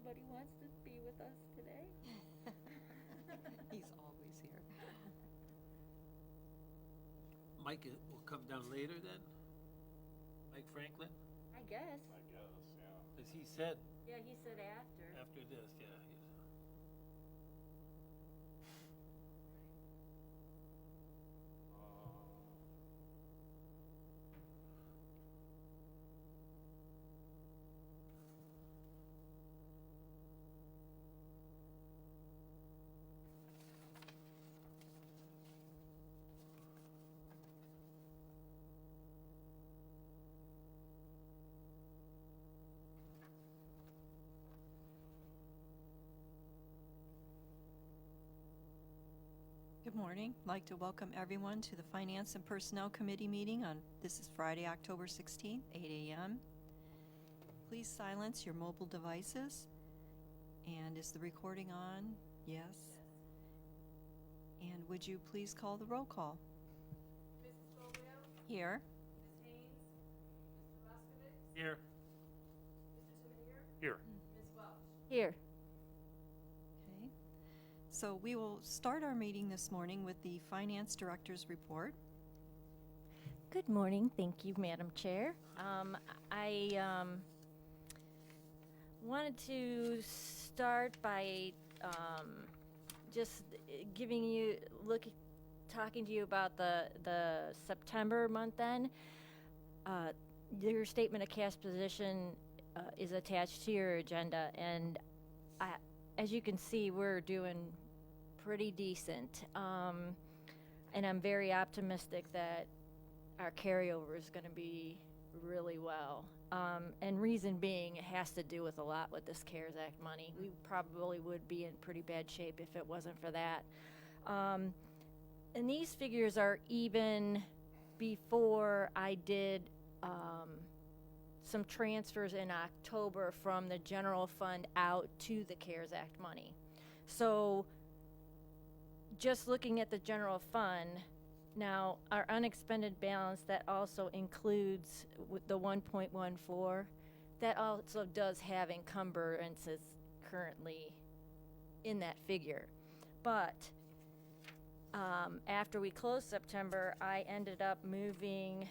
nobody wants to be with us today. He's always here. Mike will come down later then? Mike Franklin? I guess. I guess, yeah. As he said, Yeah, he said after. after this, yeah. Good morning. I'd like to welcome everyone to the Finance and Personnel Committee meeting on, this is Friday, October 16th, 8 a.m. Please silence your mobile devices. And is the recording on? Yes. And would you please call the roll call? Mrs. Folio? Here. Ms. Haynes? Mr. Moskowitz? Here. Mr. Timonier? Here. Ms. Welch? Here. Okay. So we will start our meeting this morning with the Finance Director's report. Good morning. Thank you, Madam Chair. I wanted to start by just giving you talking to you about the September month end. Your statement of cash position is attached to your agenda, and as you can see, we're doing pretty decent. And I'm very optimistic that our carryover is going to be really well. And reason being, it has to do with a lot with this CARES Act money. We probably would be in pretty bad shape if it wasn't for that. And these figures are even before I did some transfers in October from the general fund out to the CARES Act money. So just looking at the general fund, now our unexpended balance, that also includes with the 1.14, that also does have encumbrances currently in that figure. But after we closed September, I ended up moving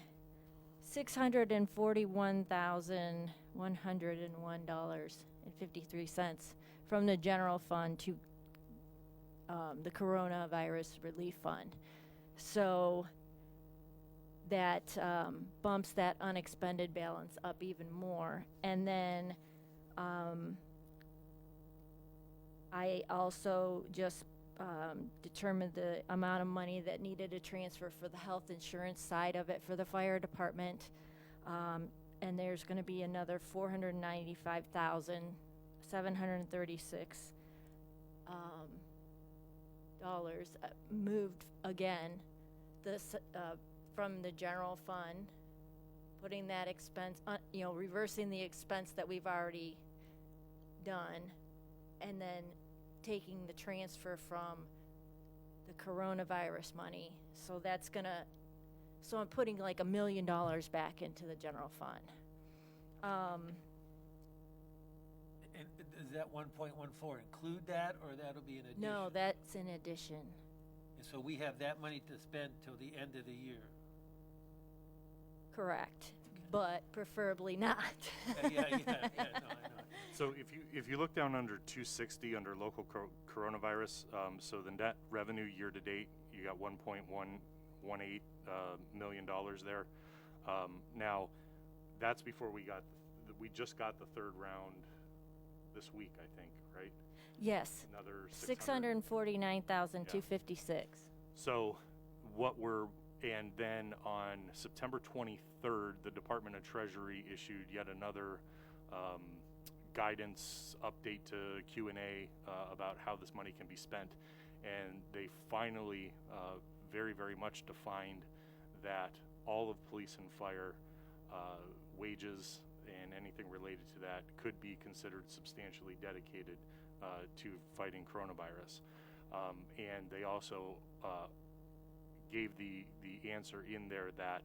$641,101.53 from the general fund to the coronavirus relief fund. So that bumps that unexpended balance up even more. And then I also just determined the amount of money that needed to transfer for the health insurance side of it for the fire department. And there's going to be another $495,736 dollars moved again this from the general fund, putting that expense reversing the expense that we've already done, and then taking the transfer from the coronavirus money. So that's gonna, so I'm putting like $1 million back into the general fund. And does that 1.14 include that, or that'll be an addition? No, that's in addition. And so we have that money to spend till the end of the year. Correct, but preferably not. Yeah, no, I know. So if you look down under 260 under local coronavirus, so the net revenue year to date, you got $1.118 million there. Now, that's before we just got the third round this week, I think, right? Yes. Another 649,256. So and then on September 23rd, the Department of Treasury issued yet another guidance update to Q&A about how this money can be spent. And they finally very, very much defined that all of police and fire wages and anything related to that could be considered substantially dedicated to fighting coronavirus. And they also gave the answer in there that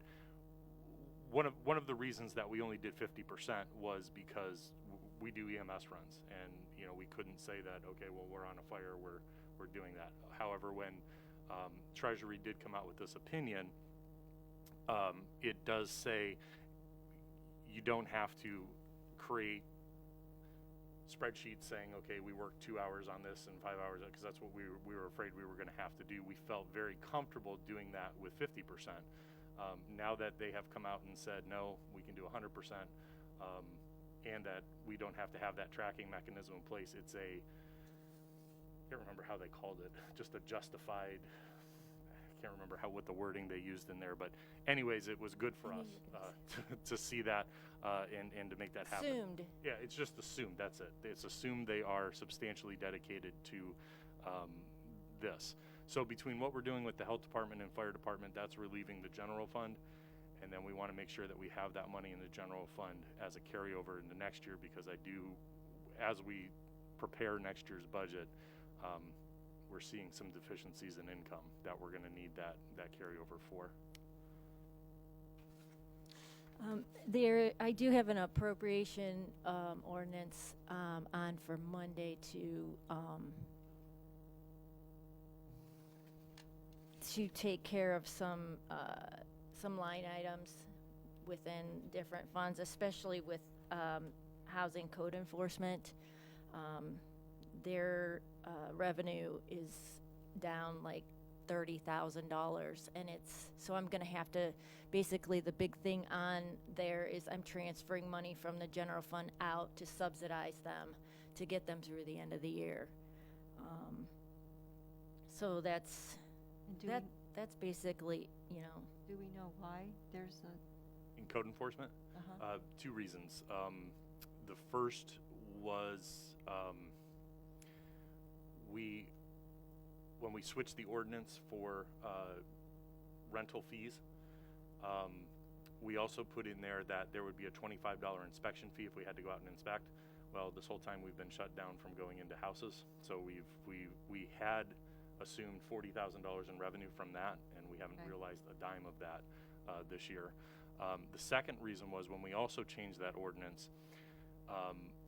one of the reasons that we only did 50% was because we do EMS runs, and we couldn't say that, okay, well, we're on a fire, we're doing that. However, when Treasury did come out with this opinion, it does say you don't have to create spreadsheets saying, okay, we worked 2 hours on this and 5 hours, because that's what we were afraid we were going to have to do. We felt very comfortable doing that with 50%. Now that they have come out and said, no, we can do 100%, and that we don't have to have that tracking mechanism in place, it's I can't remember how they called it, just a justified, I can't remember what the wording they used in there, but anyways, it was good for us to see that and to make that happen. Assumed. Yeah, it's just assumed, that's it. It's assumed they are substantially dedicated to this. So between what we're doing with the health department and fire department, that's relieving the general fund. And then we want to make sure that we have that money in the general fund as a carryover into next year, because as we prepare next year's budget, we're seeing some deficiencies in income that we're going to need that carryover for. I do have an appropriation ordinance on for Monday to take care of some line items within different funds, especially with housing code enforcement. Their revenue is down like $30,000, and so I'm going to have to, basically the big thing on there is I'm transferring money from the general fund out to subsidize them to get them through the end of the year. So that's basically, Do we know why there's In code enforcement? Uh-huh. 2 reasons. The first was when we switched the ordinance for rental fees, we also put in there that there would be a $25 inspection fee if we had to go out and inspect. Well, this whole time we've been shut down from going into houses, so we had assumed $40,000 in revenue from that, and we haven't Okay. realized a dime of that this year. The second reason was when we also changed that ordinance,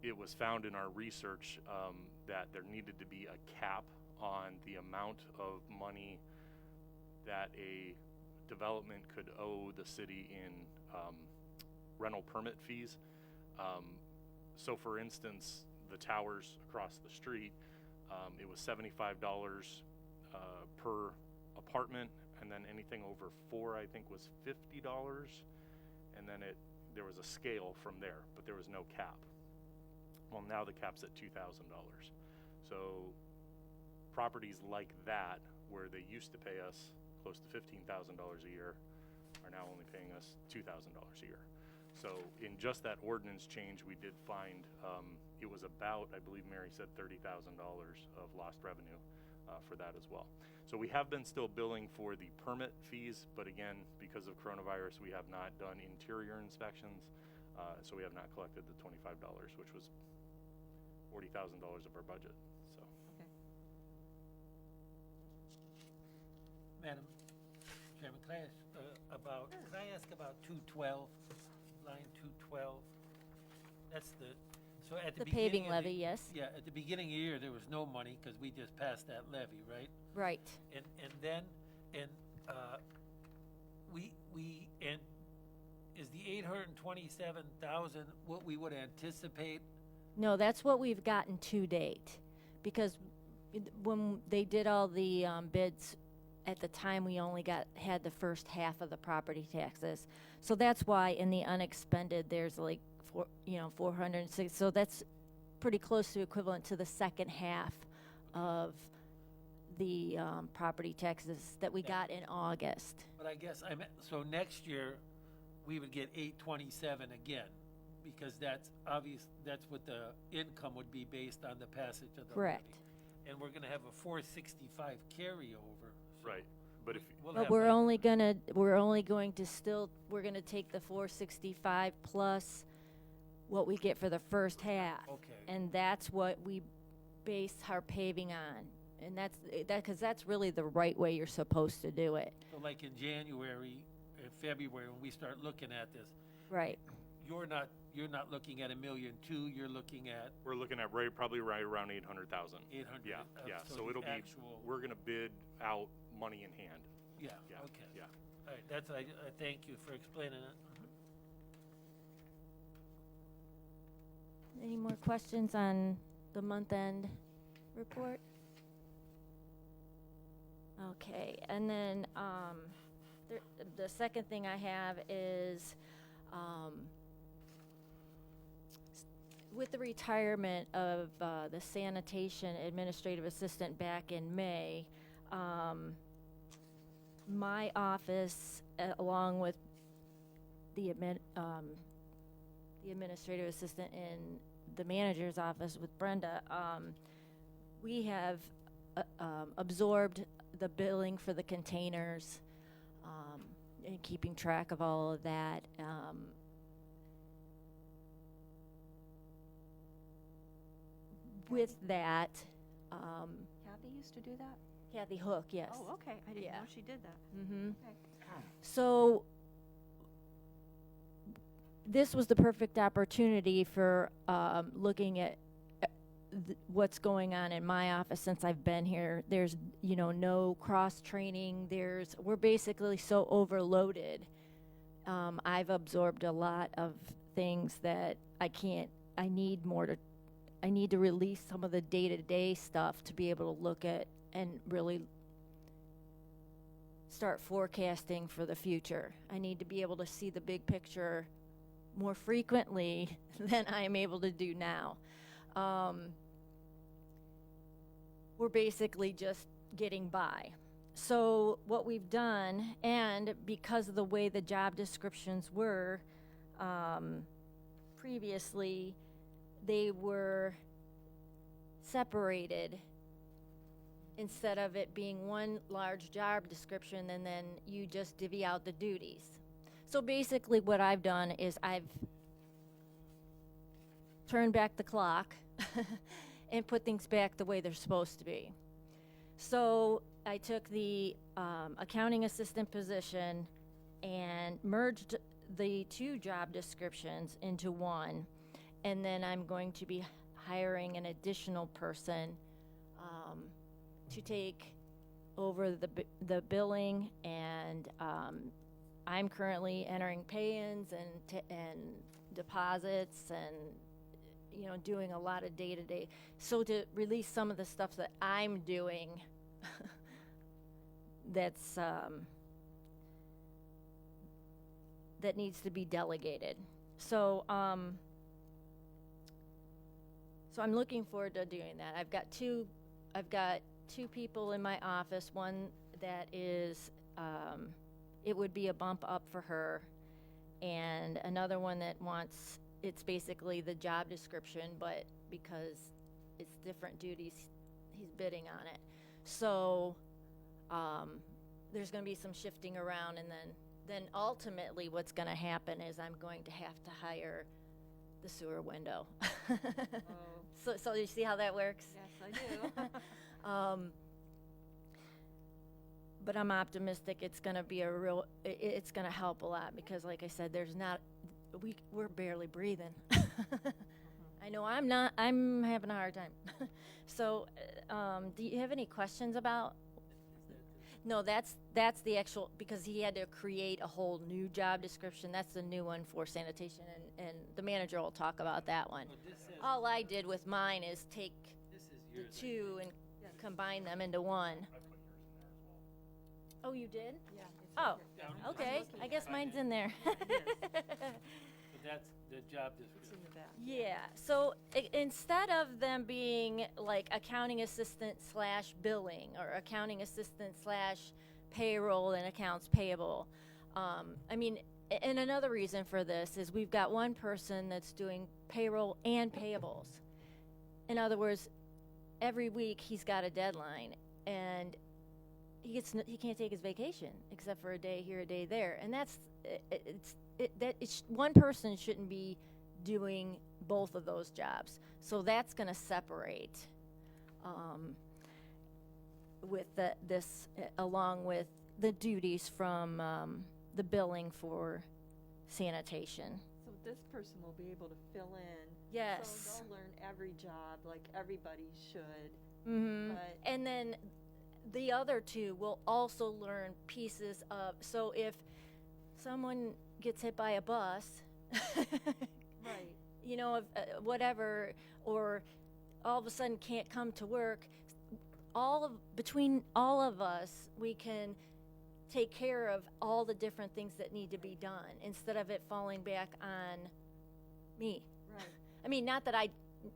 it was found in our research that there needed to be a cap on the amount of money that a development could owe the city in rental permit fees. So for instance, the towers across the street, it was $75 per apartment, and then anything over 4, I think, was $50, and then there was a scale from there, but there was no cap. Well, now the cap's at $2,000. So properties like that, where they used to pay us close to $15,000 a year, are now only paying us $2,000 a year. So in just that ordinance change, we did find it was about, I believe Mary said, $30,000 of lost revenue for that as well. So we have been still billing for the permit fees, but again, because of coronavirus, we have not done interior inspections, so we have not collected the $25, which was $40,000 of our budget. So. Okay. Madam Chairman, can I ask about 212, line 212? That's so at the the beginning paving of levy, yes. Yeah, at the beginning of the year, there was no money because we just passed that levy, right? Right. And then, is the 827,000 what we would anticipate? No, that's what we've gotten to date, because when they did all the bids at the time, we only had the first half of the property taxes. So that's why in the unexpended there's like 406. So that's pretty close to equivalent to the second half of the property taxes that we got in August. But I guess so next year, we would get 827 again, because that's obvious, that's what the income would be based on the passage of the Correct. levy. And we're gonna have a 465 carryover. So Right, but if we'll But have we're that. only going to take the 465 plus what we get for the first half. Okay. And that's what we base our paving on. And because that's really the right way you're supposed to do it. So like in January and February, when we start looking at this, Right. you're not you're not looking at 1.2 million, you're looking at We're looking at probably right around 800,000. 800. Yeah, yeah, so so the it'll be, actual, we're gonna bid out money in hand. yeah, Yeah, okay. yeah. All right, that's, I thank you for explaining it. Any more questions on the month-end report? Okay, and then the second thing I have is with the retirement of the sanitation administrative assistant back in May, my office, along with the administrative assistant in the manager's office with Brenda, we have absorbed the billing for the containers and keeping track of all of that. With that, Kathy used to do that? Kathy Hook, yes. Oh, okay, I didn't Yeah. know she did that. Mm-hmm. Okay. So this was the perfect opportunity for looking at what's going on in my office since I've been here. There's, no cross training. We're basically so overloaded. I've absorbed a lot of things that I need to release some of the day-to-day stuff to be able to look at and really start forecasting for the future. I need to be able to see the big picture more frequently than I am able to do now. We're basically just getting by. So what we've done, and because of the way the job descriptions were previously, they were separated instead of it being one large job description and then you just divvy out the duties. So basically what I've done is I've turned back the clock and put things back the way they're supposed to be. So I took the accounting assistant position and merged the two job descriptions into one, and then I'm going to be hiring an additional person to take over the billing, and I'm currently entering pay-ins and deposits and doing a lot of day-to-day. So to release some of the stuff that I'm doing that's that needs to be delegated. So so I'm looking forward to doing that. I've got two people in my office. One that is it would be a bump up for her, and another one that wants, it's basically the job description, but because it's different duties, he's bidding on it. So there's going to be some shifting around, and then ultimately what's going to happen is I'm going to have to hire the sewer window. So you see how that works? Yes, I do. But I'm optimistic it's going to be it's going to help a lot, because like I said, we're barely breathing. I know I'm having a hard time. So do you have any questions about? No, that's the actual, because he had to create a whole new job description. That's the new one for sanitation, and the manager will talk about that one. Well, this says- All I did with mine is take This is the yours. two and combine them into one. I put yours in there as well. Oh, you did? Yeah. it's Oh, right Down okay. I guess mine's in there. But that's the job It's description. in the back. Yeah, so instead of them being like accounting assistant / billing or accounting assistant / payroll and accounts payable, and another reason for this is we've got one person that's doing payroll and payables. In other words, every week he's got a deadline, and he can't take his vacation except for a day here, a day there, and one person shouldn't be doing both of those jobs. So that's going to separate with this along with the duties from the billing for sanitation. So this person will be able to fill in. Yes. So they'll learn every job like everybody should. Mm-hmm. But And then the other two will also learn pieces of, so if someone gets hit by a bus, right. you know, if, whatever, or all of a sudden can't come to work, between all of us, we can take care of all the different things that need to be done instead of it falling back on me. Right. I mean, not that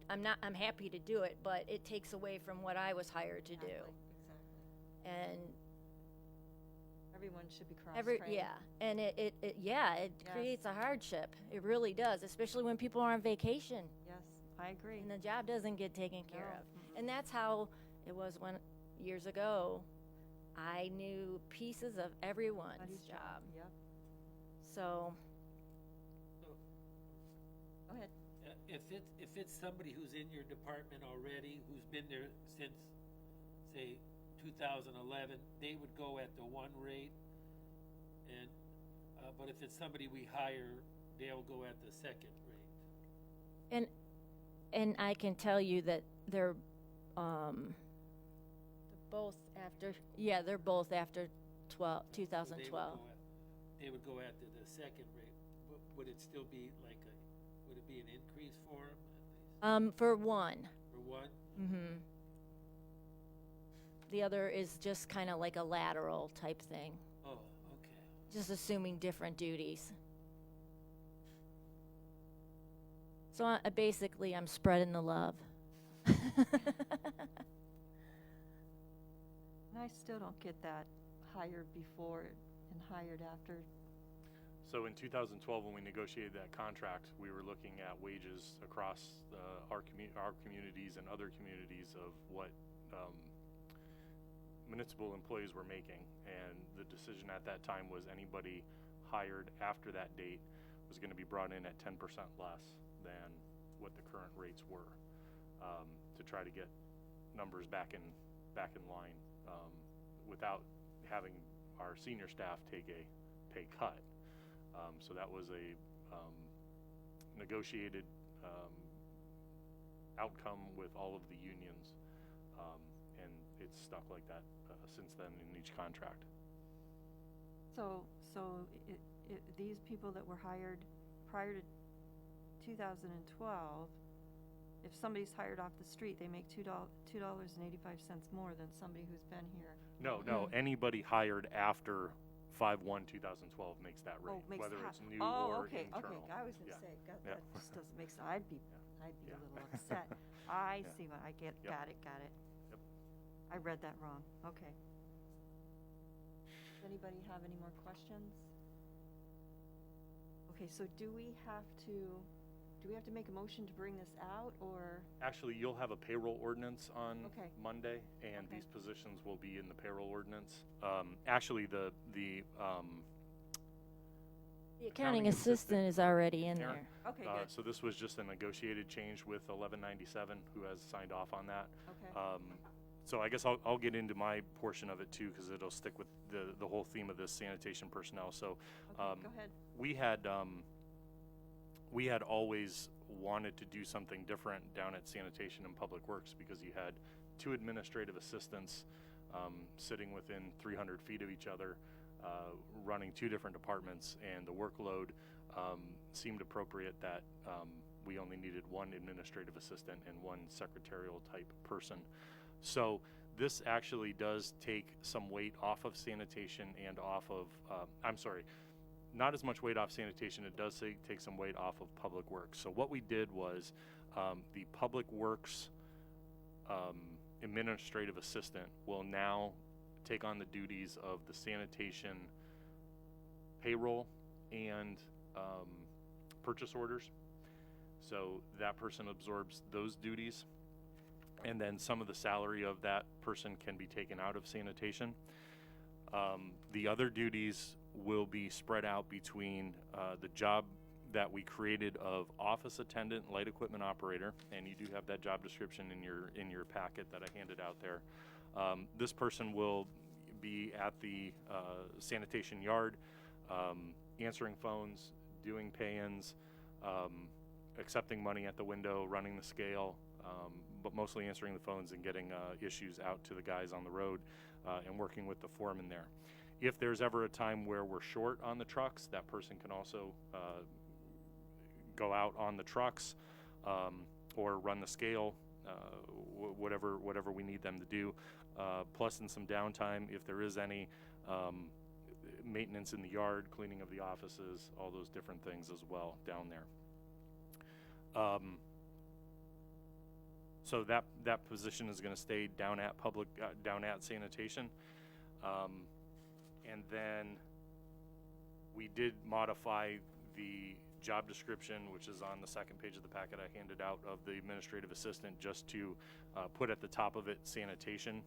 I'm happy to do it, but it takes away from what I was hired to do. Exactly. And Everyone should be cross-trained. and it Yes. creates a hardship. It really does, especially when people are on vacation Yes, I agree. and the job doesn't get taken care No. of. And that's how it was when years ago I knew pieces of everyone's Everybody's job. Yep. So, Go ahead. If it's somebody who's in your department already, who's been there since, say, 2011, they would go at the one rate, and but if it's somebody we hire, they'll go at the second rate. and I can tell you that they're both after, they're both after 2012. They would go after the second rate. Would it still be like would it be an increase for them at least? For one. For one? Mm-hmm. The other is just kind of like a lateral type thing, Oh, okay. just assuming different duties. So basically, I'm spreading the love. And I still don't get that hired before and hired after. So in 2012, when we negotiated that contract, we were looking at wages across our communities and other communities of what municipal employees were making, and the decision at that time was anybody hired after that date was going to be brought in at 10% less than what the current rates were, to try to get numbers back in line, without having our senior staff take a pay cut. So that was a negotiated outcome with all of the unions, and it's stuck like that since then in each contract. So these people that were hired prior to 2012, if somebody's hired off the street, they make $2.85 more than somebody who's been here. No, anybody hired after 5/1/2012 makes that rate, whether it's new or okay, internal. okay. I was gonna Yeah. say, God, Yeah. that just doesn't make sense. I'd be Yeah. a little upset. I Yeah. see what I get. Yep. Got it. Yep. I read that wrong. Okay. Does anybody have any more questions? Okay, so do we have to make a motion to bring this out, or? Actually, you'll have a payroll ordinance on Okay. Monday, and Okay. these positions will be in the payroll ordinance. Actually, the The accounting assistant is already in there. Okay, good. so this was just a negotiated change with 1197, who has signed off on that. Okay. So I guess I'll get into my portion of it too, because it'll stick with the whole theme of this sanitation personnel. So Okay, go ahead. we had always wanted to do something different down at Sanitation and Public Works, because you had two administrative assistants sitting within 300 feet of each other, running two different departments, and the workload seemed appropriate that we only needed one administrative assistant and one secretarial type person. So this actually does take some weight off of sanitation and off of, not as much weight off sanitation. It does take some weight off of Public Works. So what we did was the Public Works administrative assistant will now take on the duties of the sanitation payroll and purchase orders. So that person absorbs those duties, and then some of the salary of that person can be taken out of sanitation. The other duties will be spread out between the job that we created of office attendant, light equipment operator, and you do have that job description in your packet that I handed out there. This person will be at the sanitation yard, answering phones, doing pay-ins, accepting money at the window, running the scale, but mostly answering the phones and getting issues out to the guys on the road and working with the foreman there. If there's ever a time where we're short on the trucks, that person can also go out on the trucks or run the scale, whatever we need them to do. Plus in some downtime, if there is any, maintenance in the yard, cleaning of the offices, all those different things as well down there. So that position is going to stay down at down at sanitation. And then we did modify the job description, which is on the second page of the packet I handed out, of the administrative assistant, just to put at the top of it sanitation,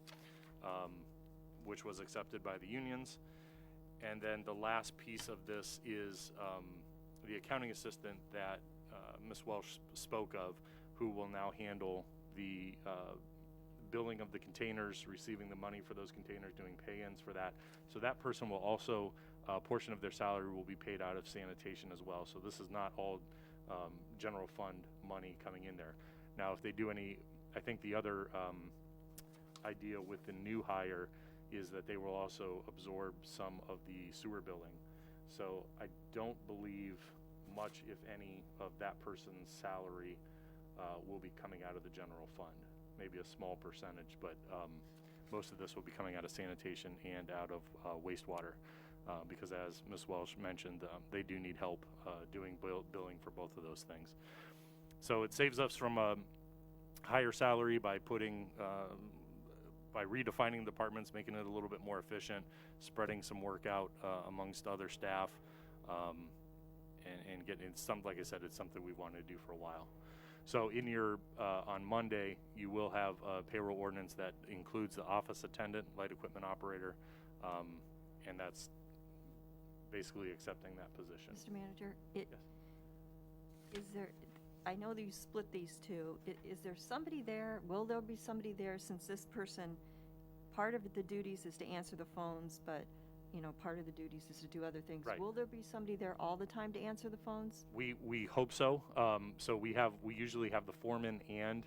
which was accepted by the unions. And then the last piece of this is the accounting assistant that Ms. Welsh spoke of, who will now handle the billing of the containers, receiving the money for those containers, doing pay-ins for that. So that person will also, a portion of their salary will be paid out of sanitation as well. So this is not all general fund money coming in there. Now, if they do any, I think the other idea with the new hire is that they will also absorb some of the sewer billing. So I don't believe much, if any, of that person's salary will be coming out of the general fund. Maybe a small percentage, but most of this will be coming out of sanitation and out of wastewater, because as Ms. Welsh mentioned, they do need help doing billing for both of those things. So it saves us from a higher salary by putting by redefining departments, making it a little bit more efficient, spreading some work out amongst other staff, and getting some, like I said, it's something we wanted to do for a while. So in your, on Monday, you will have a payroll ordinance that includes the office attendant, light equipment operator, and that's basically accepting that position. Mr. Manager, Yes. is there, I know that you split these two. Is there somebody there, will there be somebody there, since this person, part of the duties is to answer the phones, but, you know, part of the duties is to do other things. Right. Will there be somebody there all the time to answer the phones? We hope so. So we usually have the foreman and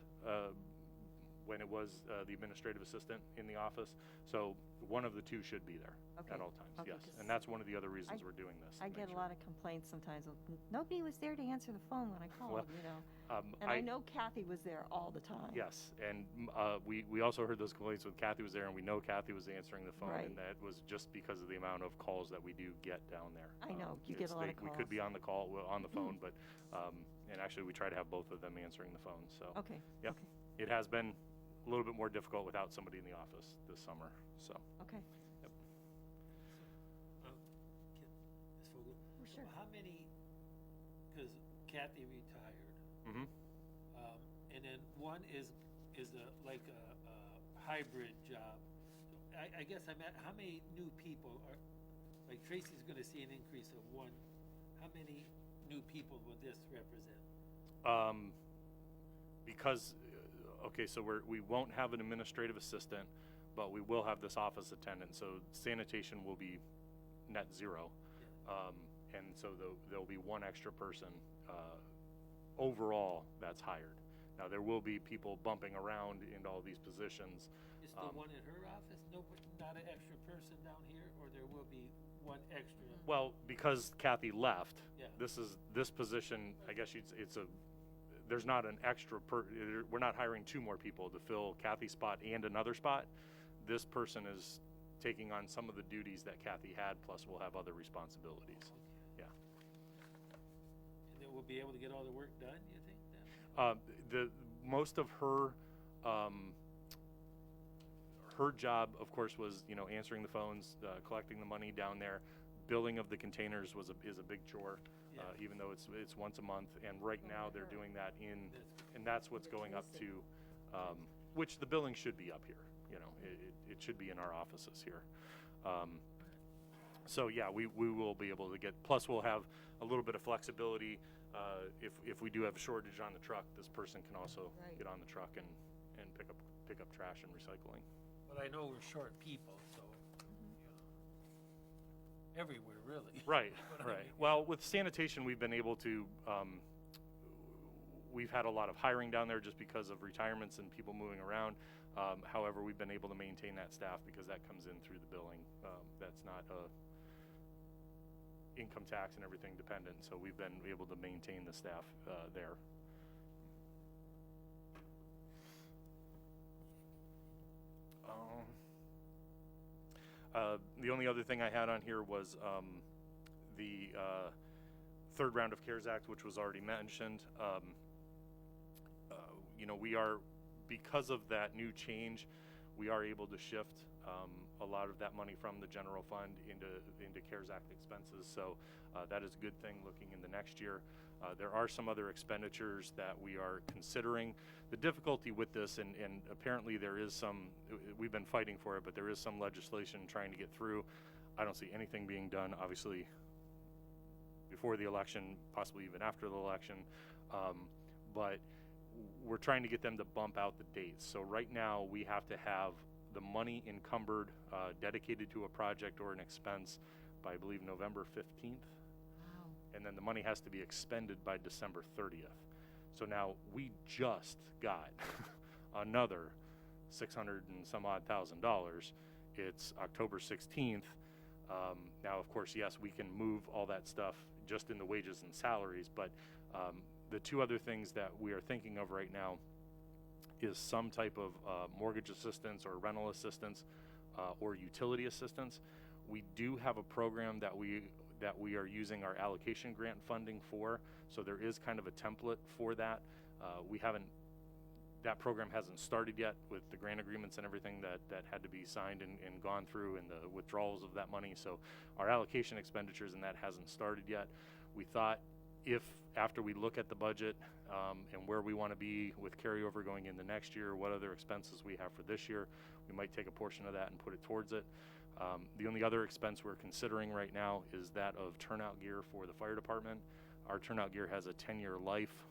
when it was the administrative assistant in the office. So one of the two should be there Okay. at all times, Okay, yes. 'cause And that's one of the other reasons we're doing this. I to get make a sure. lot of complaints sometimes. Of, nobody was there to answer the phone when I called, Well, you know. And I know Kathy was there all the time. Yes, and we also heard those complaints when Kathy was there, and we know Kathy was answering the phone, Right. and that was just because of the amount of calls that we do get down there. I know, you get a lot of We could be calls. on the call, on the phone, but, and actually we try to have both of them answering the phone, so. Okay. Yep. Okay. It has been a little bit more difficult without somebody in the office this summer, so. Okay. Ms. Fogel, Sure. how many, because Kathy retired, Mm-hmm. and then one is like a hybrid job. So I guess I'm at, how many new people are, like Tracy's gonna see an increase of one, how many new people will this represent? Because, okay, so we won't have an administrative assistant, but we will have this office attendant, so sanitation will be net zero. And so there'll be one extra person overall that's hired. Now, there will be people bumping around into all these positions. Is the one in her office, not an extra person down here, or there will be one extra? Well, because Kathy left, Yeah. this position, I guess there's not an extra we're not hiring two more people to fill Kathy's spot and another spot. This person is taking on some of the duties that Kathy had, plus we'll have other responsibilities. Yeah. And then we'll be able to get all the work done, you think, then? The most of her job, of course, was, you know, answering the phones, collecting the money down there. Billing of the containers is a big chore, Yeah. even though it's once a month. And right now they're doing that and that's what's going up to, which the billing should be up here. You know, it should be in our offices here. So yeah, we will be able to get. Plus, we'll have a little bit of flexibility. If we do have a shortage on the truck, this person can also Right. get on the truck and pick up trash and recycling. But I know we're short people, so, everywhere, really. Right, But I right. mean, Well, with sanitation, we've been able to we've had a lot of hiring down there just because of retirements and people moving around. However, we've been able to maintain that staff because that comes in through the billing. That's not income tax and everything dependent, so we've been able to maintain the staff there. The only other thing I had on here was the third round of CARES Act, which was already mentioned. You know, we are, because of that new change, we are able to shift a lot of that money from the general fund into CARES Act expenses. So that is a good thing looking in the next year. There are some other expenditures that we are considering. The difficulty with this, and apparently there is some, we've been fighting for it, but there is some legislation trying to get through. I don't see anything being done, obviously, before the election, possibly even after the election. But we're trying to get them to bump out the dates. So right now we have to have the money encumbered, dedicated to a project or an expense by, I believe, November 15th. Wow. And then the money has to be expended by December 30th. So now we just got another 600 and some odd $1,000. It's October 16th. Now, of course, yes, we can move all that stuff just in the wages and salaries, but the two other things that we are thinking of right now is some type of mortgage assistance or rental assistance or utility assistance. We do have a program that we are using our allocation grant funding for, so there is kind of a template for that. That program hasn't started yet with the grant agreements and everything that had to be signed and gone through, and the withdrawals of that money. So our allocation expenditures and that hasn't started yet. We thought, if after we look at the budget and where we want to be with carryover going into next year, what other expenses we have for this year, we might take a portion of that and put it towards it. The only other expense we're considering right now is that of turnout gear for the fire department. Our turnout gear has a 10-year life,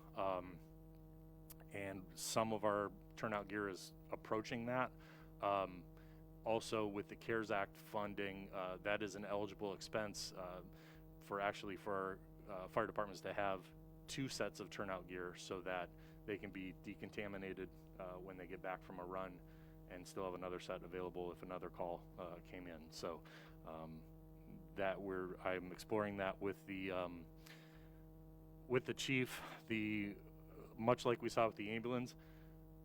and some of our turnout gear is approaching that. Also, with the CARES Act funding, that is an eligible expense for our fire departments to have 2 sets of turnout gear so that they can be decontaminated when they get back from a run, and still have another set available if another call came in. So I'm exploring that with the chief. Much like we saw with the ambulance,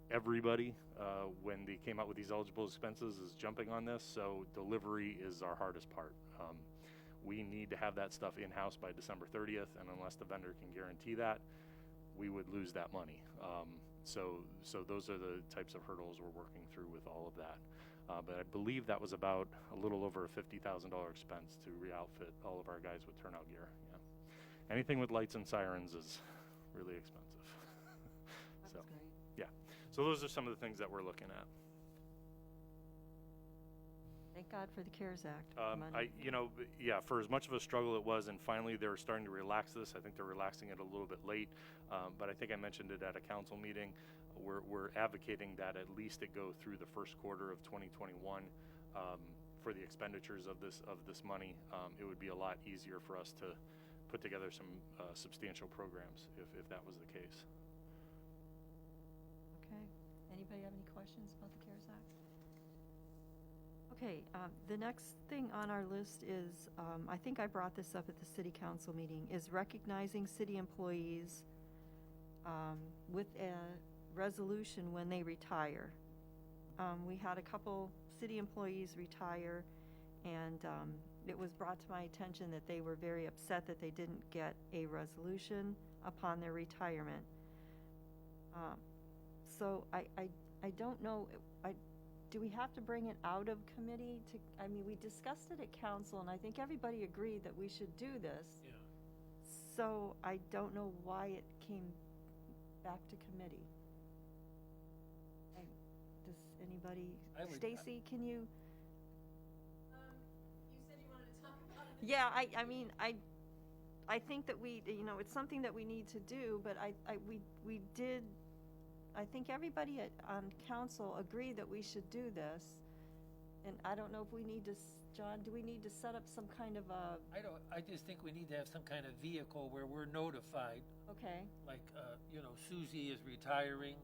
everybody when they came out with these eligible expenses is jumping on this. So delivery is our hardest part. We need to have that stuff in-house by December 30th, and unless the vendor can guarantee that, we would lose that money. So those are the types of hurdles we're working through with all of that. But I believe that was about a little over a $50,000 expense to re-outfit all of our guys with turnout gear. Yeah. Anything with lights and sirens is really expensive. That's So, great. yeah. So those are some of the things that we're looking at. Thank God for the CARES Act money. For as much of a struggle it was, and finally they're starting to relax this. I think they're relaxing it a little bit late, but I think I mentioned it at a council meeting. We're advocating that at least it go through the first quarter of 2021 for the expenditures of this money. It would be a lot easier for us to put together some substantial programs if that was the case. Okay. Anybody have any questions about the CARES Act? Okay, the next thing on our list is, I think I brought this up at the city council meeting, is recognizing city employees with a resolution when they retire. We had a couple city employees retire, and it was brought to my attention that they were very upset that they didn't get a resolution upon their retirement. So I don't know, do we have to bring it out of committee we discussed it at council, and I think everybody agreed that we should do this. Yeah. So I don't know why it came back to committee. Does anybody, I would- Stacy, can you? You said you wanted to talk about it. Yeah, I think that it's something that we need to do, but we did, I think everybody on council agreed that we should do this. And I don't know if we need to, John, do we need to set up some kind of a, I just think we need to have some kind of vehicle where we're notified, okay, like, Susie is retiring.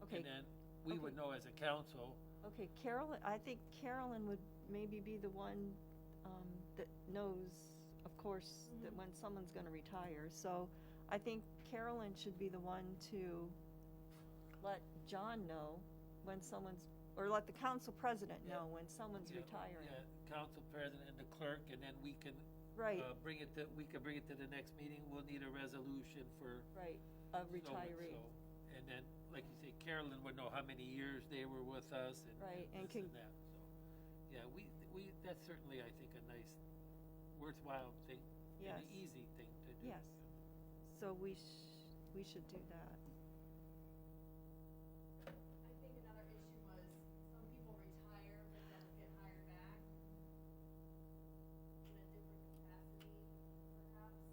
okay. And then we would know as a council. Okay, Carolyn, I think Carolyn would maybe be the one that knows, of course, that when someone's going to retire. So I think Carolyn should be the one to let John know when someone's, or let the council president Yeah. know when someone's retiring. Yeah, council president and the clerk, and then we can Right, bring it to the next meeting. We'll need a resolution for right, a so retiree. and so. And then, like you say, Carolyn would know how many years they were with us and Right, and this can- and that. So, yeah, we that's certainly, I think, a nice, worthwhile thing, Yes. and an easy thing to do. Yes. So we should do that. I think another issue was some people retire but don't get hired back in a different capacity, perhaps.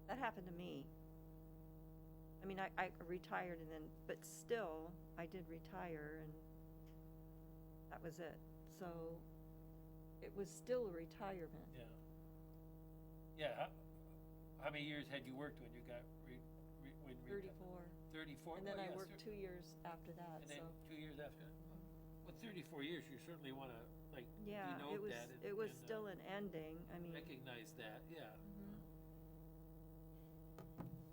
That happened to me. I mean, I retired and then, but still, I did retire and that was it. So it was still a retirement. Yeah. Yeah, how many years had you worked when you got when 34. 34? And then Well, I yeah, worked 2 years after that, And then so. 2 years after that? Well, 34 years, you certainly want to, like, Yeah, denote that. it was and, still an ending, I mean. recognize that, yeah. Mhm.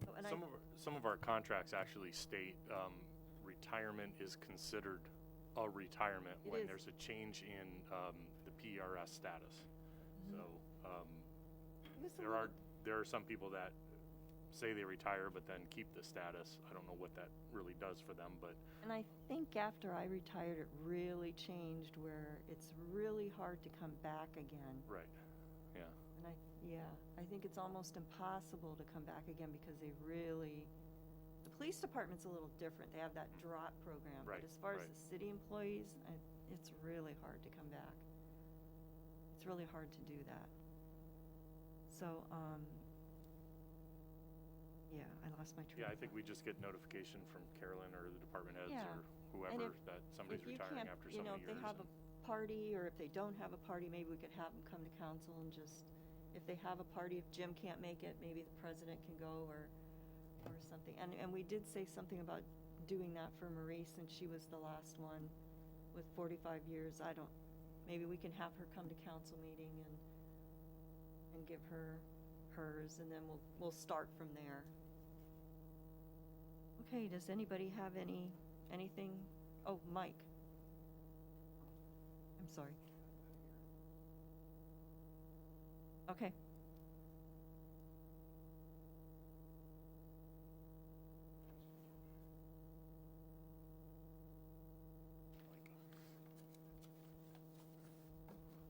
Oh, and Some of our contracts actually state retirement is considered a retirement It when is. there's a change in the PRS status. Mhm. So It was a there little- are some people that say they retire but then keep the status. I don't know what that really does for them, but And I think after I retired, it really changed where it's really hard to come back again. right, yeah. And I think it's almost impossible to come back again because they really, the police department's a little different. They have that drop program. Right, But as far as right. the city employees, it's really hard to come back. It's really hard to do that. So, yeah, I lost my train Yeah, of I think thought. we just get notification from Carolyn or the department heads Yeah. or And whoever if- that somebody's If you retiring can't, after you so know, many if they years. have a party, or if they don't have a party, maybe we could have them come to council and just, if they have a party, if Jim can't make it, maybe the president can go or something. And we did say something about doing that for Marie since she was the last one with 45 years. Maybe we can have her come to council meeting and give her hers, and then we'll start from there. Okay, does anybody have anything? Oh, Mike. I'm sorry. Okay.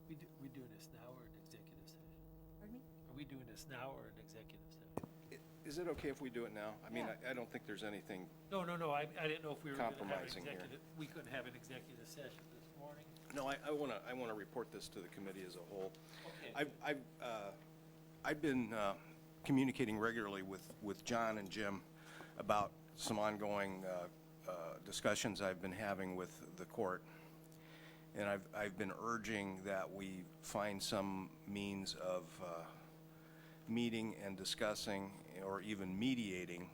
We doing this now or an executive session? Pardon me? Are we doing this now or an executive session? Is it okay if we do it now? I mean, Yeah. I don't think there's anything, No, I didn't know if we were going to have an Compromising here. executive, we couldn't have an executive session this morning. no, I want to report this to the committee as a whole. Okay. I've been communicating regularly with John and Jim about some ongoing discussions I've been having with the court. And I've been urging that we find some means of meeting and discussing or even mediating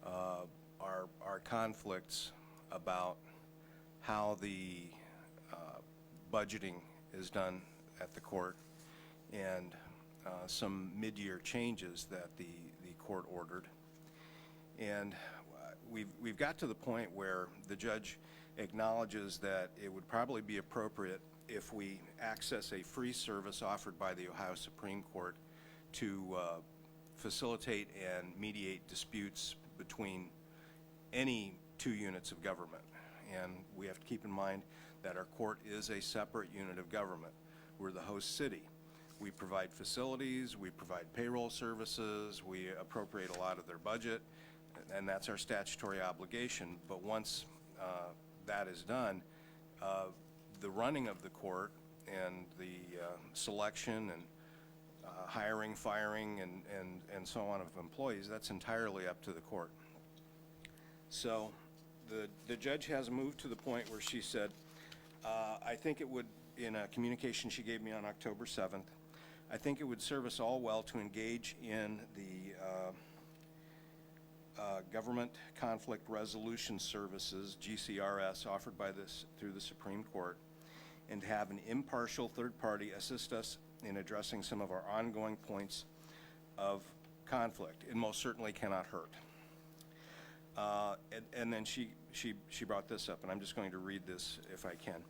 our conflicts about how the budgeting is done at the court and some mid-year changes that the court ordered. And we've got to the point where the judge acknowledges that it would probably be appropriate if we access a free service offered by the Ohio Supreme Court to facilitate and mediate disputes between any two units of government. And we have to keep in mind that our court is a separate unit of government. We're the host city. We provide facilities, we provide payroll services, we appropriate a lot of their budget, and that's our statutory obligation. But once that is done, the running of the court and the selection and hiring, firing, and so on of employees, that's entirely up to the court. So the judge has moved to the point where she said, I think it would, in a communication she gave me on October 7th, I think it would serve us all well to engage in the Government Conflict Resolution Services, GCRS, offered by through the Supreme Court, and to have an impartial third party assist us in addressing some of our ongoing points of conflict. It most certainly cannot hurt. And then she brought this up, and I'm just going to read this if I can.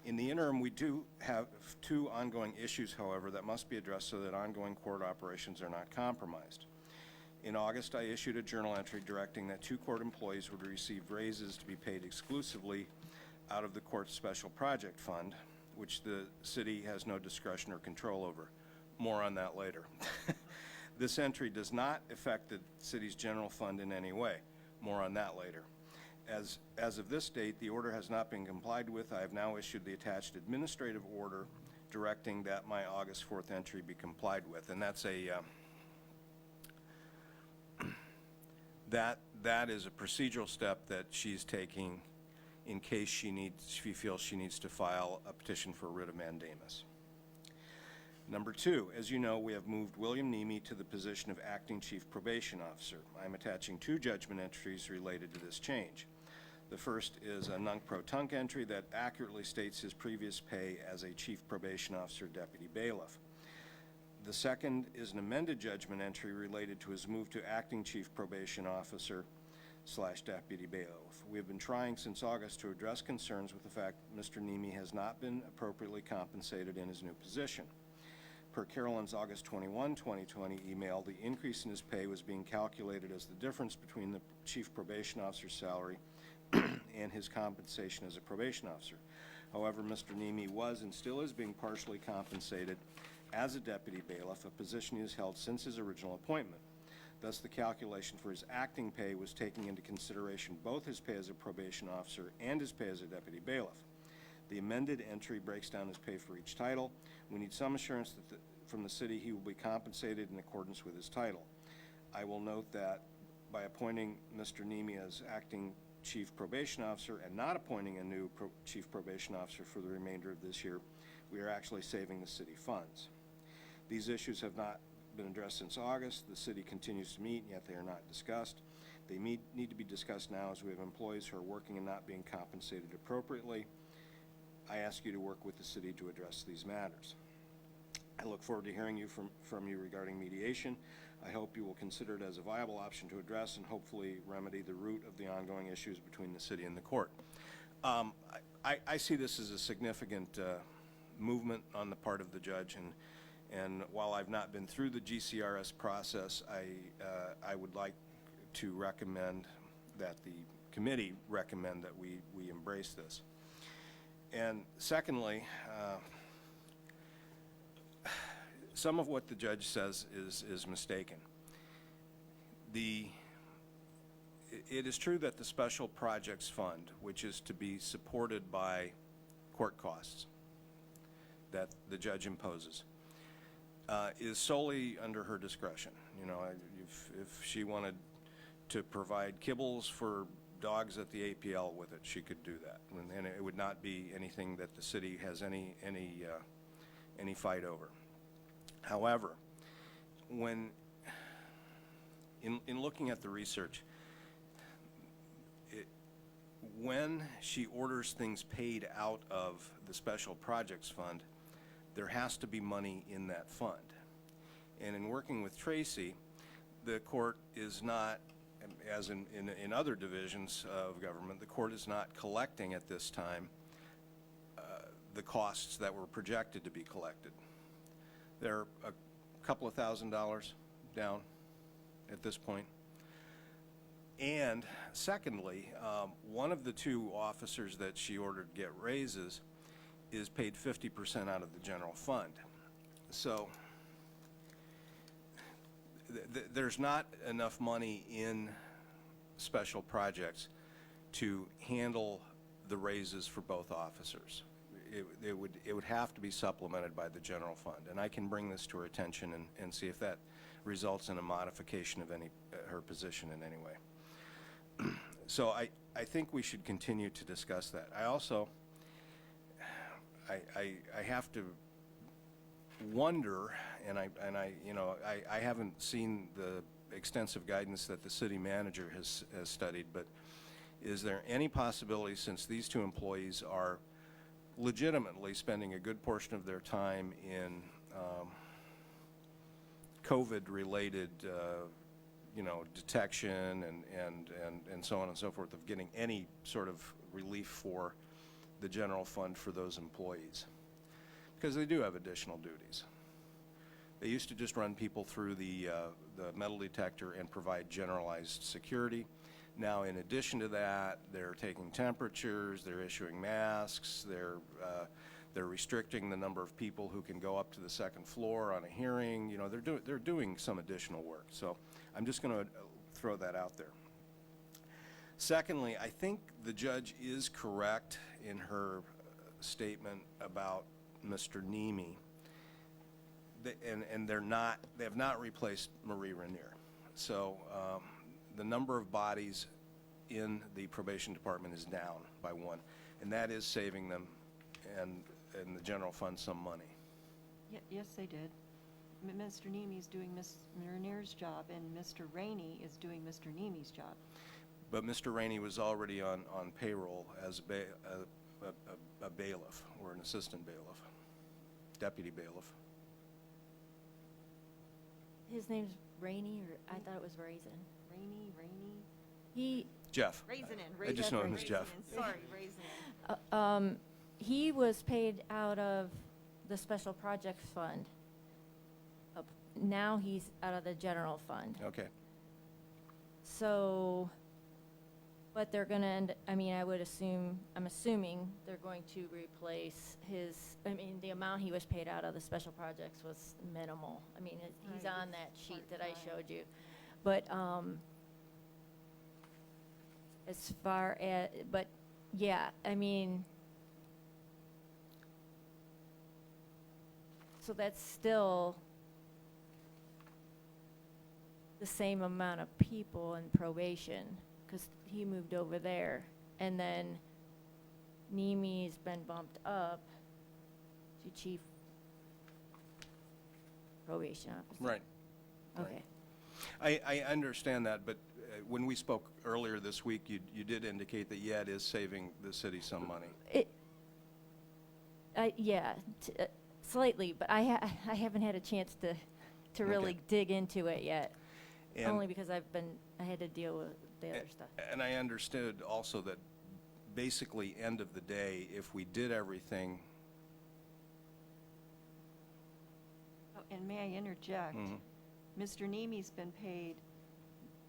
In the interim, we do have 2 ongoing issues, however, that must be addressed so that ongoing court operations are not compromised. In August, I issued a journal entry directing that 2 court employees would receive raises to be paid exclusively out of the court's special project fund, which the city has no discretion or control over. More on that later. This entry does not affect the city's general fund in any way. More on that later. As of this date, the order has not been complied with. I have now issued the attached administrative order directing that my August 4th entry be complied with. And that's that is a procedural step that she's taking in case she feels she needs to file a petition for writ of mandamus. Number 2, as you know, we have moved William Nemi to the position of acting chief probation officer. I'm attaching 2 judgment entries related to this change. The first is a nunc-pro-tunc entry that accurately states his previous pay as a chief probation officer deputy bailiff. The second is an amended judgment entry related to his move to acting chief probation officer / deputy bailiff. We have been trying since August to address concerns with the fact Mr. Nemi has not been appropriately compensated in his new position. Per Carolyn's August 21, 2020 email, the increase in his pay was being calculated as the difference between the chief probation officer's salary and his compensation as a probation officer. However, Mr. Nemi was and still is being partially compensated as a deputy bailiff, a position he has held since his original appointment. Thus, the calculation for his acting pay was taking into consideration both his pay as a probation officer and his pay as a deputy bailiff. The amended entry breaks down his pay for each title. We need some assurance that from the city he will be compensated in accordance with his title. I will note that by appointing Mr. Nemi as acting chief probation officer and not appointing a new chief probation officer for the remainder of this year, we are actually saving the city funds. These issues have not been addressed since August. The city continues to meet, yet they are not discussed. They need to be discussed now as we have employees who are working and not being compensated appropriately. I ask you to work with the city to address these matters. I look forward to hearing from you regarding mediation. I hope you will consider it as a viable option to address and hopefully remedy the root of the ongoing issues between the city and the court. I see this as a significant movement on the part of the judge, and while I've not been through the GCRS process, I would like to recommend that the committee recommend that we embrace this. And secondly, some of what the judge says is mistaken. It is true that the Special Projects Fund, which is to be supported by court costs that the judge imposes, is solely under her discretion. You know, if she wanted to provide kibbles for dogs at the APL with it, she could do that, and it would not be anything that the city has any fight over. However, when in looking at the research, when she orders things paid out of the Special Projects Fund, there has to be money in that fund. And in working with Tracy, the court is not, as in other divisions of government, the court is not collecting at this time the costs that were projected to be collected. They're a couple of $1,000s down at this point. And secondly, one of the 2 officers that she ordered get raises is paid 50% out of the general fund. So there's not enough money in special projects to handle the raises for both officers. It would have to be supplemented by the general fund, and I can bring this to her attention and see if that results in a modification of her position in any way. So I think we should continue to discuss that. I also, I have to wonder, and I you know, I haven't seen the extensive guidance that the city manager has studied, but is there any possibility, since these two employees are legitimately spending a good portion of their time in COVID-related, you know, detection and so on and so forth, of getting any sort of relief for the general fund for those employees? Because they do have additional duties. They used to just run people through the metal detector and provide generalized security. Now, in addition to that, they're taking temperatures, they're issuing masks, they're restricting the number of people who can go up to the second floor on a hearing. You know, they're doing some additional work. So I'm just going to throw that out there. Secondly, I think the judge is correct in her statement about Mr. Nemi. And they have not replaced Marie Renier. So the number of bodies in the probation department is down by one, and that is saving them and the general fund some money. Yes, they did. Mr. Nemi's doing Ms. Renier's job, and Mr. Rainey is doing Mr. Nemi's job. But Mr. Rainey was already on payroll as a bailiff, or an assistant bailiff, deputy bailiff. His name's Rainey, or I thought it was Raisin. Rainey. Jeff. Raisin. I just know him as Jeff. Sorry, Raisin. He was paid out of the special projects fund. Now he's out of the general fund. Okay. So, but they're gonna end, I mean, I'm assuming they're going to replace the amount he was paid out of the special projects was minimal. I mean, he's Right, on that it's sheet that I part-time. showed you. But, as far as, but, yeah, I mean, so that's still the same amount of people in probation, because he moved over there. And then Nemi's been bumped up to chief probation officer. Right. Okay. I understand that, but when we spoke earlier this week, you did indicate that, yeah, it is saving the city some money. Yeah, slightly, but I haven't had a chance to really Okay. dig into it yet. And- Only because I had to deal with the other stuff. And I understood also that basically, end of the day, if we did everything. Oh, and may I interject? Mhm. Mr. Nemi's been paid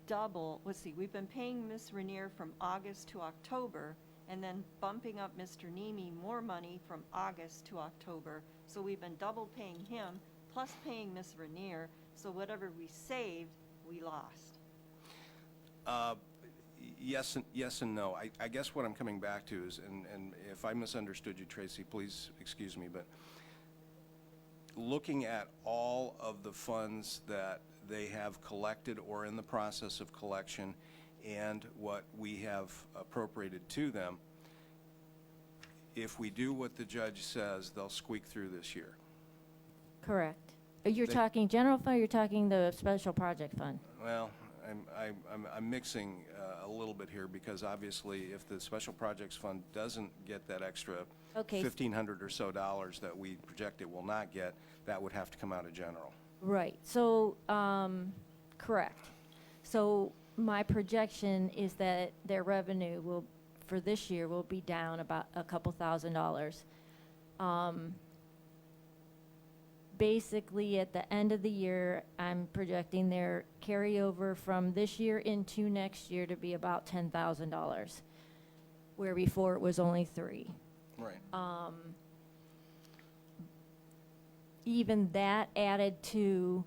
double, we've been paying Ms. Renier from August to October, and then bumping up Mr. Nemi more money from August to October. So we've been double paying him, plus paying Ms. Renier, so whatever we saved, we lost. Yes and no. I guess what I'm coming back to is, and if I misunderstood you, Tracy, please excuse me, but looking at all of the funds that they have collected or in the process of collection and what we have appropriated to them, if we do what the judge says, they'll squeak through this year. Correct. You're They- talking general fund, or you're talking the special project fund? Well, I'm mixing a little bit here, because obviously if the special projects fund doesn't get that extra Okay. $1,500 or so dollars that we project it will not get, that would have to come out of general. Right, so, correct. So my projection is that their revenue for this year, will be down about a couple $1,000s. Basically, at the end of the year, I'm projecting their carryover from this year into next year to be about $10,000, where before it was only $3,000. Right. Even that added to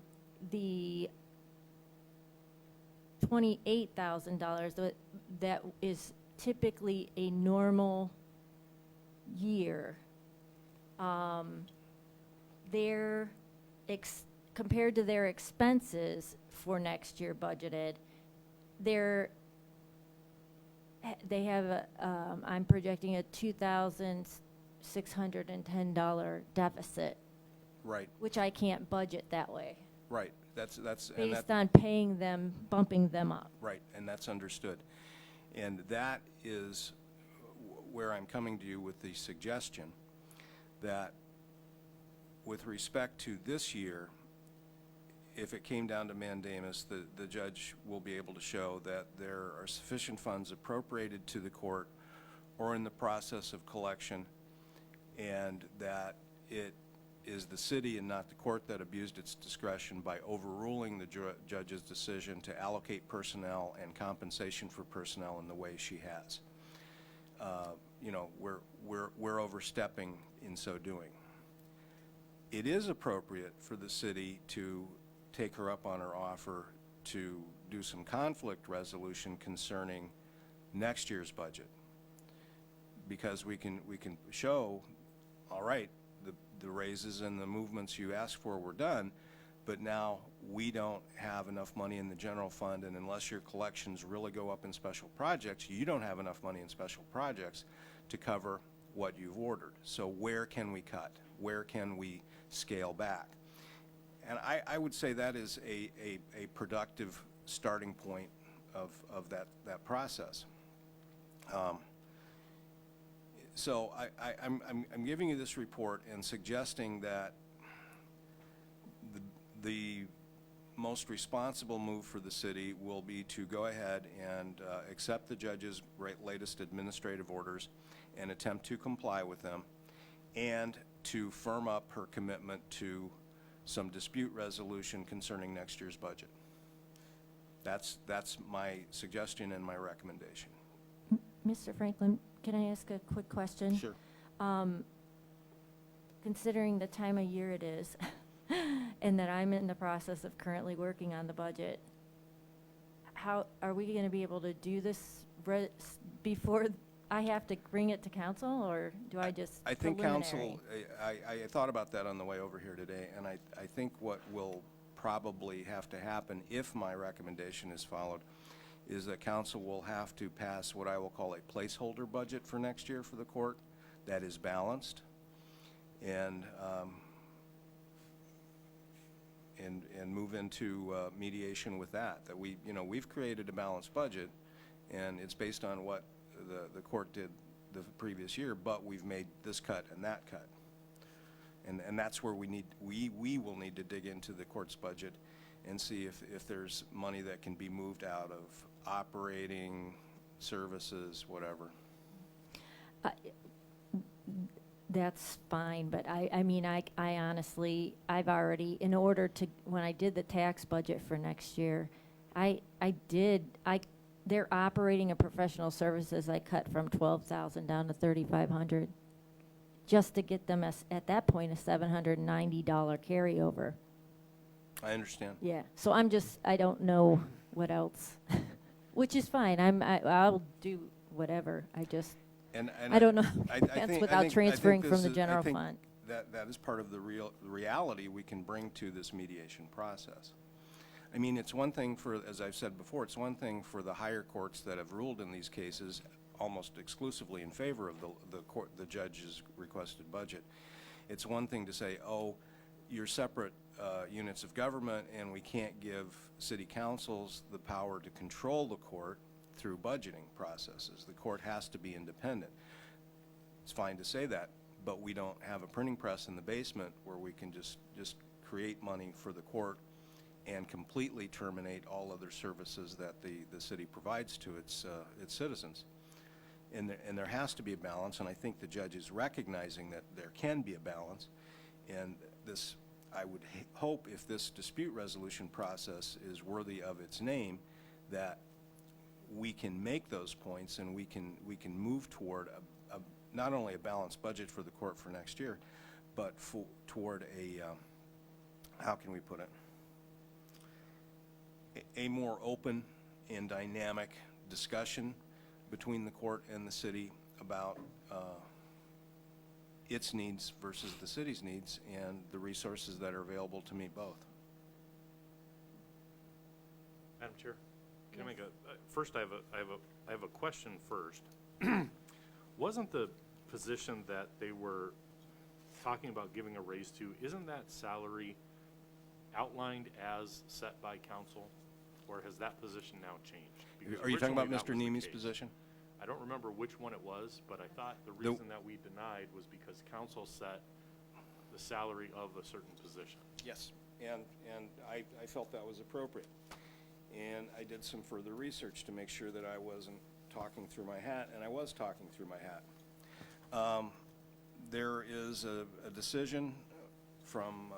the $28,000 that is typically a normal year. Compared to their expenses for next year budgeted, their they have a, I'm projecting a $2,610 deficit, Right, which I can't budget that way, right. That's, and based that, on paying them, bumping them up. right, and that's understood. And that is where I'm coming to you with the suggestion that with respect to this year, if it came down to mandamus, the judge will be able to show that there are sufficient funds appropriated to the court or in the process of collection, and that it is the city and not the court that abused its discretion by overruling the judge's decision to allocate personnel and compensation for personnel in the way she has. You know, we're overstepping in so doing. It is appropriate for the city to take her up on her offer to do some conflict resolution concerning next year's budget, because we can show, all right, the raises and the movements you asked for were done, but now we don't have enough money in the general fund, and unless your collections really go up in special projects, you don't have enough money in special projects to cover what you've ordered. So where can we cut? Where can we scale back? And I would say that is a productive starting point of that process. So I'm giving you this report and suggesting that the most responsible move for the city will be to go ahead and accept the judge's latest administrative orders and attempt to comply with them, and to firm up her commitment to some dispute resolution concerning next year's budget. That's my suggestion and my recommendation. Mr. Franklin, can I ask a quick question? Sure. Considering the time of year it is, and that I'm in the process of currently working on the budget, how are we going to be able to do this before I have to bring it to council, or do I just I think preliminary? council, I thought about that on the way over here today, and I think what will probably have to happen if my recommendation is followed is that council will have to pass what I will call a placeholder budget for next year for the court that is balanced, and move into mediation with that. That we've created a balanced budget, and it's based on what the court did the previous year, but we've made this cut and that cut, and that's where we will need to dig into the court's budget and see if there's money that can be moved out of operating services, whatever. That's fine, but I mean, I honestly, I've already, in order to, when I did the tax budget for next year, they're operating and professional services, I cut from 12,000 down to 3,500, just to get them at that point a $790 carryover. I understand. Yeah, so I don't know what else, which is fine. I'll do whatever. I don't know. That's without transferring from the general fund. That is part of the reality we can bring to this mediation process. I mean, it's one thing for, as I've said before, it's one thing for the higher courts that have ruled in these cases almost exclusively in favor of the judge's requested budget. It's one thing to say, oh, you're separate units of government, and we can't give city councils the power to control the court through budgeting processes. The court has to be independent. It's fine to say that, but we don't have a printing press in the basement where we can just create money for the court and completely terminate all other services that the city provides to its citizens. And there has to be a balance, and I think the judge is recognizing that there can be a balance. And this, I would hope, if this dispute resolution process is worthy of its name, that we can make those points and we can move toward not only a balanced budget for the court for next year, but toward a how can we put it, a more open and dynamic discussion between the court and the city about its needs versus the city's needs and the resources that are available to meet both. Madam Chair, can I make first I have I have a question first. Wasn't the position that they were talking about giving a raise to, isn't that salary outlined as set by council? Or has that position now changed? Because Are you talking about originally that Mr. was the Nemi's case. position? I don't remember which one it was, but I thought the reason that we denied was because council set the salary of a certain position. Yes, and I felt that was appropriate. And I did some further research to make sure that I wasn't talking through my hat, and I was talking through my hat. There is a decision from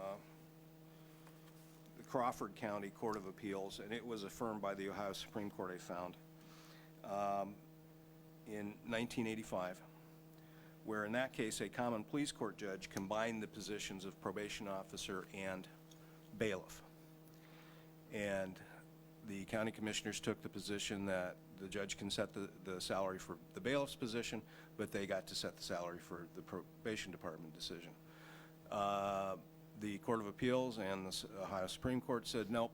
the Crawford County Court of Appeals, and it was affirmed by the Ohio Supreme Court, I found, in 1985, where in that case a common pleas court judge combined the positions of probation officer and bailiff. And the county commissioners took the position that the judge can set the salary for the bailiff's position, but they got to set the salary for the probation department decision. The Court of Appeals and the Ohio Supreme Court said, nope,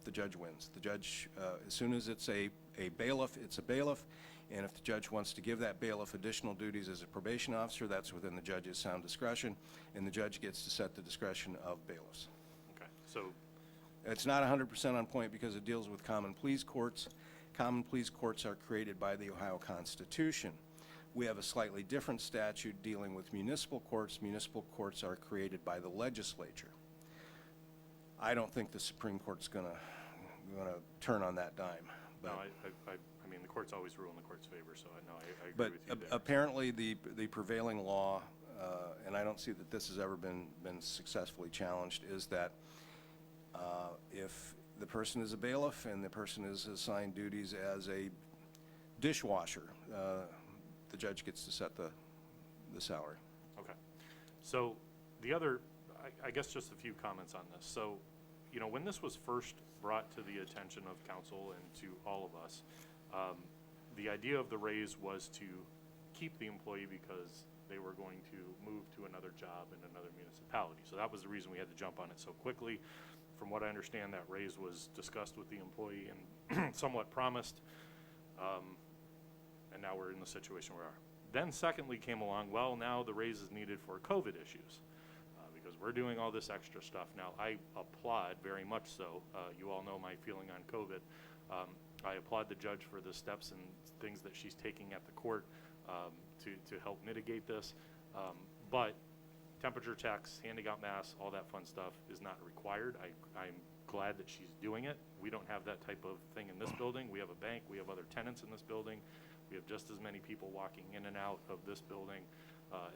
the judge wins. The judge, as soon as it's a bailiff, it's a bailiff, and if the judge wants to give that bailiff additional duties as a probation officer, that's within the judge's sound discretion, and the judge gets to set the discretion of bailiffs. Okay, so It's not 100% on point because it deals with common pleas courts. Common pleas courts are created by the Ohio Constitution. We have a slightly different statute dealing with municipal courts. Municipal courts are created by the legislature. I don't think the Supreme Court's gonna turn on that dime. no, But, I mean, the courts always rule in the court's favor, so I know I agree but with you there. apparently the prevailing law, and I don't see that this has ever been successfully challenged, is that if the person is a bailiff and the person is assigned duties as a dishwasher, the judge gets to set the salary. Okay. So the other, I guess just a few comments on this. So, you know, when this was first brought to the attention of council and to all of us, the idea of the raise was to keep the employee because they were going to move to another job in another municipality. So that was the reason we had to jump on it so quickly. From what I understand, that raise was discussed with the employee and somewhat promised, and now we're in the situation we are. Then secondly came along, well, now the raise is needed for COVID issues because we're doing all this extra stuff. Now, I applaud very much so. You all know my feeling on COVID. I applaud the judge for the steps and things that she's taking at the court to help mitigate this. But temperature checks, handing out masks, all that fun stuff is not required. I'm glad that she's doing it. We don't have that type of thing in this building. We have a bank. We have other tenants in this building. We have just as many people walking in and out of this building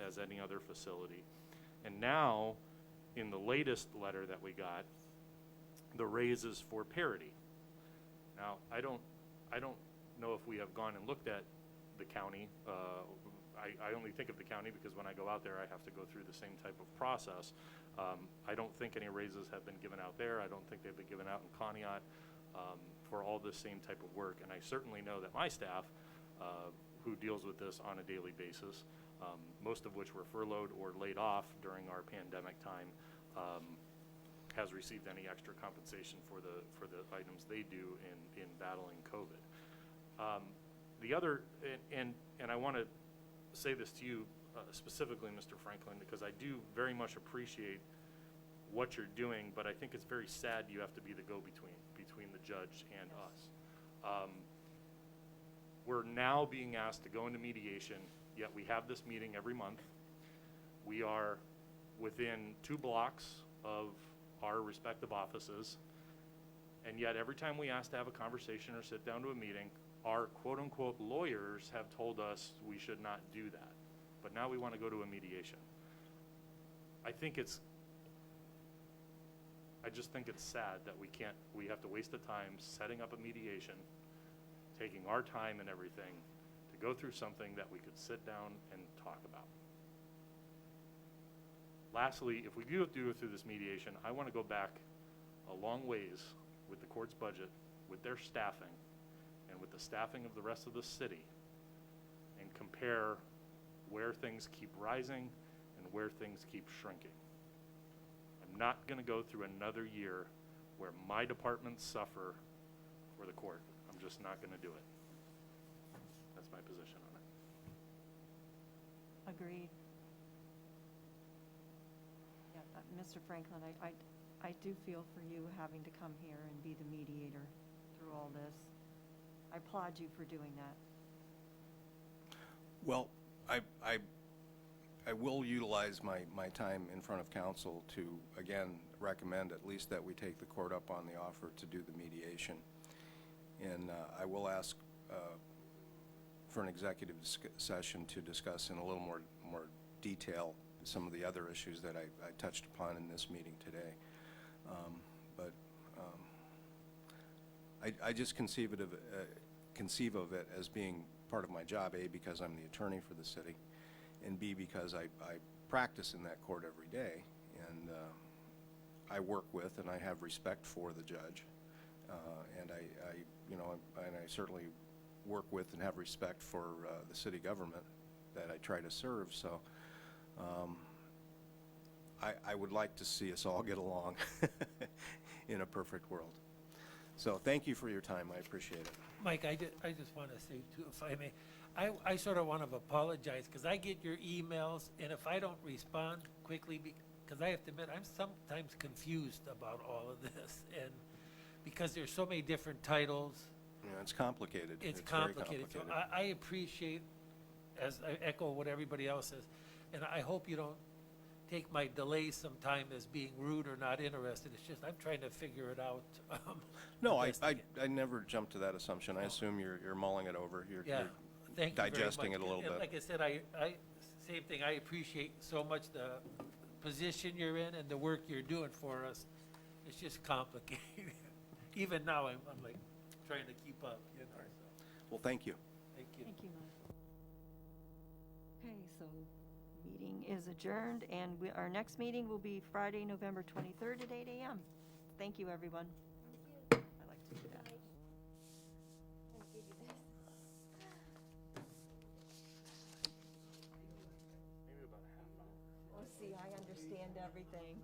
as any other facility. And now, in the latest letter that we got, the raise is for parity. Now, I don't know if we have gone and looked at the county. I only think of the county because when I go out there, I have to go through the same type of process. I don't think any raises have been given out there. I don't think they've been given out in Conneaut for all this same type of work. And I certainly know that my staff, who deals with this on a daily basis, most of which were furloughed or laid off during our pandemic time, has received any extra compensation for the items they do in battling COVID. The other, and I want to say this to you specifically, Mr. Franklin, because I do very much appreciate what you're doing, but I think it's very sad you have to be the between the judge and us. We're now being asked to go into mediation, yet we have this meeting every month. We are within 2 blocks of our respective offices, and yet every time we ask to have a conversation or sit down to a meeting, our quote-unquote lawyers have told us we should not do that. But now we want to go to a mediation. I just think it's sad that we have to waste the time setting up a mediation, taking our time and everything to go through something that we could sit down and talk about. Lastly, if we do go through this mediation, I want to go back a long ways with the court's budget, with their staffing, and with the staffing of the rest of the city, and compare where things keep rising and where things keep shrinking. I'm not going to go through another year where my departments suffer for the court. I'm just not going to do it. my position on it. Agreed. Yeah, Mr. Franklin, I do feel for you having to come here and be the mediator through all this. I applaud you for doing that. Well, I will utilize my time in front of council to, again, recommend at least that we take the court up on the offer to do the mediation. And I will ask for an executive session to discuss in a little more detail some of the other issues that I touched upon in this meeting today. But I just conceive of it as being part of my job, A, because I'm the attorney for the city, and B, because I practice in that court every day, and I work with and I have respect for the judge, and I certainly work with and have respect for the city government that I try to serve. So I would like to see us all get along in a perfect world. So thank you for your time. I appreciate it. Mike, I just want to say too, if I may, I sort of want to apologize because I get your emails, and if I don't respond quickly, because I have to admit, I'm sometimes confused about all of this, and because there's so many different titles. Yeah, it's complicated. It's very complicated. So I appreciate, as I echo what everybody else says, and I hope you don't take my delay sometime as being rude or not interested. It's just I'm trying to figure it out. No, the I best can. never jumped to that assumption. I assume you're mulling it over. You're Thank you very digesting much. it a little And bit. like I said, I same thing. I appreciate so much the position you're in and the work you're doing for us. It's just complicated. Even now, I'm like trying to keep up. You know. So, Well, thank you. thank you. Thank you, Mike. Okay, so meeting is adjourned, and our next meeting will be Friday, November 23rd at 8 a.m. Thank you, everyone. I like to do that. Maybe about a half hour. Oh, see, I understand everything.